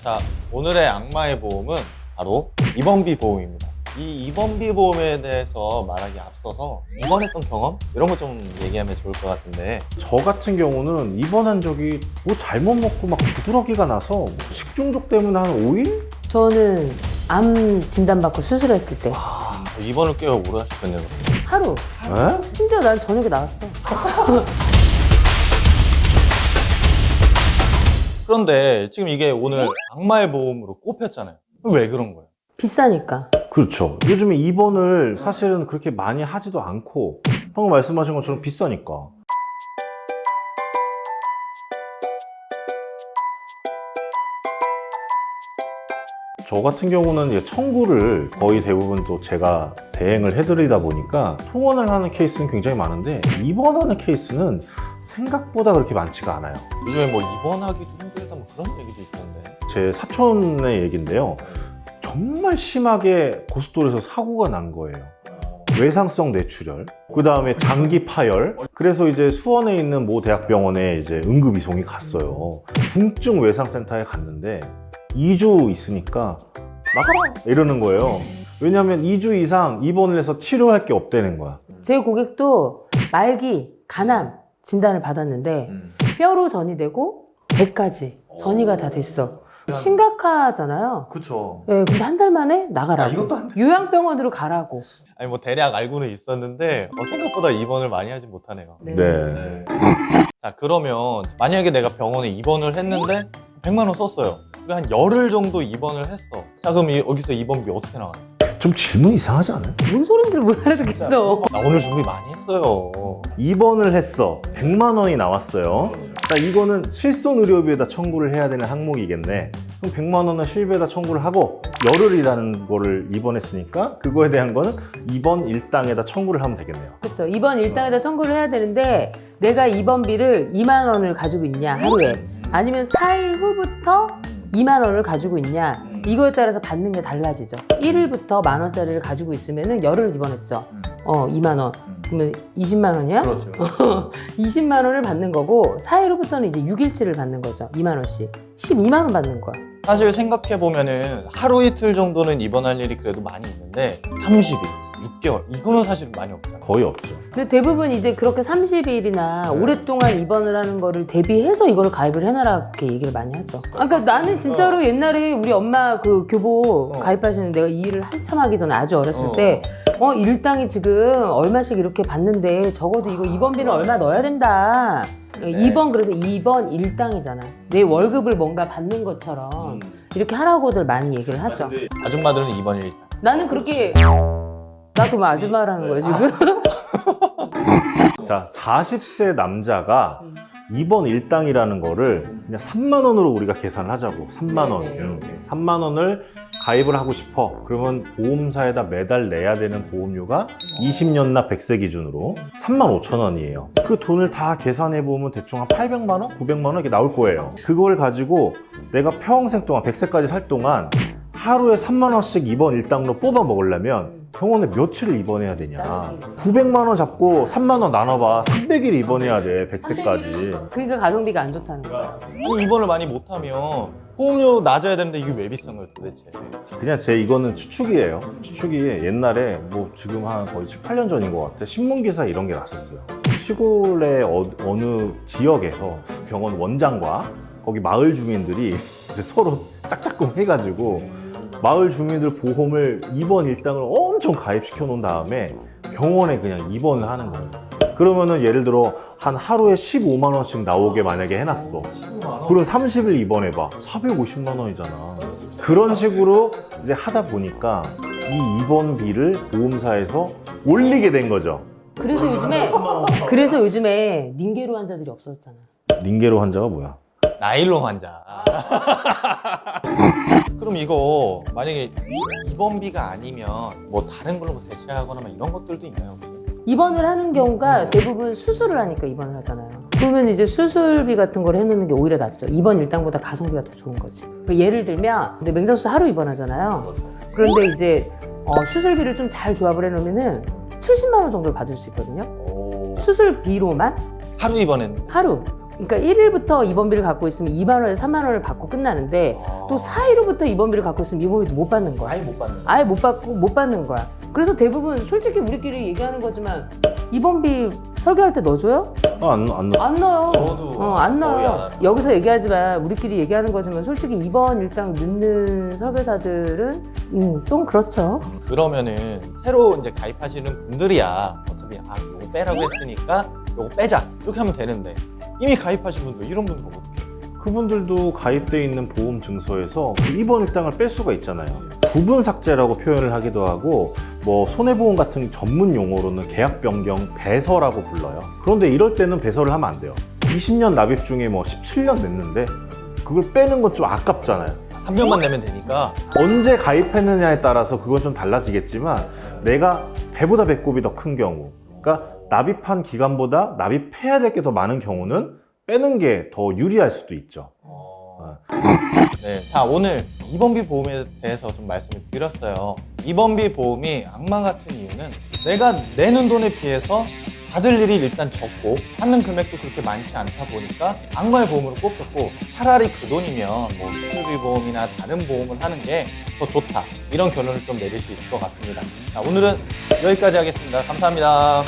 자, 오늘의 악마의 보험은 바로 입원비 보험입니다. 이 입원비 보험에 대해서 말하기 앞서서 입원했던 경험? 이런 거 좀 얘기하면 좋을 것 같은데. 저 같은 경우는 입원한 적이 뭐 잘못 먹고 막 두드러기가 나서 식중독 때문에 한 5일? 저는 암 진단받고 수술했을 때 입원을 꽤 오래 하셨겠네요. 하루. 에? 심지어 난 저녁에 나왔어. 그런데 지금 이게 오늘 악마의 보험으로 꼽혔잖아요. 왜 그런 거예요? 비싸니까. 그렇죠. 요즘에 입원을 사실은 그렇게 많이 하지도 않고 방금 말씀하신 것처럼 비싸니까. 저 같은 경우는 이제 청구를 거의 대부분 또 제가 대행을 해드리다 보니까 통원을 하는 케이스는 굉장히 많은데 입원하는 케이스는 생각보다 그렇게 많지가 않아요. 요즘에 뭐 입원하기도 힘들다 뭐 그런 얘기도 있던데. 제 사촌의 얘기인데요. 정말 심하게 고속도로에서 사고가 난 거예요. 외상성 뇌출혈, 그 다음에 장기 파열. 그래서 이제 수원에 있는 모 대학병원에 이제 응급이송이 갔어요. 중증 외상센터에 갔는데 2주 있으니까 나가라! 이러는 거예요. 왜냐하면 2주 이상 입원을 해서 치료할 게 없다는 거야. 제 고객도 말기, 간암 진단을 받았는데 뼈로 전이되고 배까지 전이가 다 됐어. 심각하잖아요. 그쵸. 예, 근데 한 달 만에 나가라고. 이것도 안 돼. 요양병원으로 가라고. 아니 뭐 대략 알고는 있었는데 생각보다 입원을 많이 하지 못하네요. 네. 네. 자, 그러면 만약에 내가 병원에 입원을 했는데 100만 원 썼어요. 그리고 한 열흘 정도 입원을 했어. 자, 그럼 여기서 입원비 어떻게 나가요? 좀 질문 이상하지 않아요? 뭔 소린지를 못 알아듣겠어. 나 오늘 준비 많이 했어요. 입원을 했어. 100만 원이 나왔어요. 자, 이거는 실손의료비에다 청구를 해야 되는 항목이겠네. 그럼 100만 원은 실비에다 청구를 하고 열흘이라는 거를 입원했으니까 그거에 대한 거는 입원 일당에다 청구를 하면 되겠네요. 그렇죠. 입원 일당에다 청구를 해야 되는데 내가 입원비를 2만 원을 가지고 있냐 하루에 아니면 4일 후부터 2만 원을 가지고 있냐 이거에 따라서 받는 게 달라지죠. 1일부터 1만 원짜리를 가지고 있으면 열흘 입원했죠. 2만 원. 그러면 20만 원이야? 그렇죠. 20만 원을 받는 거고 4일 후부터는 이제 6일치를 받는 거죠. 2만 원씩. 12만 원 받는 거야. 사실 생각해보면은 하루 이틀 정도는 입원할 일이 그래도 많이 있는데 30일, 6개월 이거는 사실 많이 없잖아요. 거의 없죠. 근데 대부분 이제 그렇게 30일이나 오랫동안 입원을 하는 거를 대비해서 이거를 가입을 해놔라 이렇게 얘기를 많이 하죠. 그러니까 나는 진짜로 옛날에 우리 엄마 그 교보 가입하시는 내가 이 일을 한참 하기 전에 아주 어렸을 때 일당이 지금 얼마씩 이렇게 받는데 적어도 이거 입원비는 얼마 넣어야 된다. 입원 그래서 입원 일당이잖아. 내 월급을 뭔가 받는 것처럼 이렇게 하라고들 많이 얘기를 하죠. 아줌마들은 입원 일당. 나는 그렇게 나 그럼 아줌마라는 거야 지금? 자, 40세 남자가 입원 일당이라는 거를 그냥 3만 원으로 우리가 계산을 하자고. 3만 원. 네네. 3만 원을 가입을 하고 싶어. 그러면 보험사에다 매달 내야 되는 보험료가 20년 납 100세 기준으로 3만 5천 원이에요. 그 돈을 다 계산해 보면 대충 한 800만 원, 900만 원 이렇게 나올 거예요. 그걸 가지고 내가 평생 동안 100세까지 살 동안 하루에 3만 원씩 입원 일당으로 뽑아 먹으려면 병원에 며칠을 입원해야 되냐. 900만 원 잡고 3만 원 나눠봐. 300일 입원해야 돼, 100세까지. 그러니까 가성비가 안 좋다는 거야. 입원을 많이 못하면 보험료 낮아야 되는데 이게 왜 비싼 거예요 도대체? 그냥 제 이거는 추측이에요. 추측이 옛날에 뭐 지금 한 거의 7, 8년 전인 것 같아. 신문기사 이런 게 났었어요. 시골의 어느 지역에서 병원 원장과 거기 마을 주민들이 이제 서로 짝짝꿍 해가지고 마을 주민들 보험을 입원 일당을 엄청 가입시켜 놓은 다음에 병원에 그냥 입원을 하는 거예요. 그러면은 예를 들어 한 하루에 15만 원씩 나오게 만약에 해놨어. 그럼 30일 입원해봐. 450만 원이잖아. 그런 식으로 이제 하다 보니까 이 입원비를 보험사에서 올리게 된 거죠. 그래서 요즘에 링게로 환자들이 없어졌잖아. 링게로 환자가 뭐야? 나일론 환자. 그럼 이거 만약에 입원비가 아니면 뭐 다른 걸로 대체하거나 막 이런 것들도 있나요? 혹시? 입원을 하는 경우가 대부분 수술을 하니까 입원을 하잖아요. 그러면 이제 수술비 같은 걸 해놓는 게 오히려 낫죠. 입원 일당보다 가성비가 더 좋은 거지. 예를 들면 근데 맹장수술 하루 입원하잖아요. 그런데 이제 수술비를 좀 잘 조합을 해놓으면은 70만 원 정도를 받을 수 있거든요. 수술비로만 하루 입원했는데 하루. 그러니까 1일부터 입원비를 갖고 있으면 2만 원에서 3만 원을 받고 끝나는데 또 4일부터 입원비를 갖고 있으면 입원비도 못 받는 거야. 아예 못 받는 거야. 아예 못 받는 거야. 그래서 대부분 솔직히 우리끼리 얘기하는 거지만 입원비 설계할 때 넣어줘요? 안 넣어. 안 넣어요. 저도 안 거의 안 넣어요. 합니다. 여기서 얘기하지만 우리끼리 얘기하는 거지만 솔직히 입원 일당 늦는 설계사들은 좀 그렇죠. 그러면은 새로 이제 가입하시는 분들이야 어차피 요거 빼라고 했으니까 요거 빼자 이렇게 하면 되는데 이미 가입하신 분들 이런 분들은 어떻게 해요? 그분들도 가입돼 있는 보험 증서에서 그 입원 일당을 뺄 수가 있잖아요. 부분 삭제라고 표현을 하기도 하고 뭐 손해보험 같은 전문 용어로는 계약 변경 배서라고 불러요. 그런데 이럴 때는 배서를 하면 안 돼요. 20년 납입 중에 뭐 17년 냈는데 그걸 빼는 건 좀 아깝잖아요. 3년만 내면 되니까 언제 가입했느냐에 따라서 그건 좀 달라지겠지만 내가 배보다 배꼽이 더 큰 경우, 그러니까 납입한 기간보다 납입해야 될 게 더 많은 경우는 빼는 게 더 유리할 수도 있죠. 네, 자 오늘 입원비 보험에 대해서 좀 말씀을 드렸어요. 입원비 보험이 악마 같은 이유는 내가 내는 돈에 비해서 받을 일이 일단 적고 받는 금액도 그렇게 많지 않다 보니까 악마의 보험으로 꼽혔고 차라리 그 돈이면 뭐 수술비 보험이나 다른 보험을 하는 게 더 좋다 이런 결론을 좀 내릴 수 있을 것 같습니다. 자 오늘은 여기까지 하겠습니다. 감사합니다.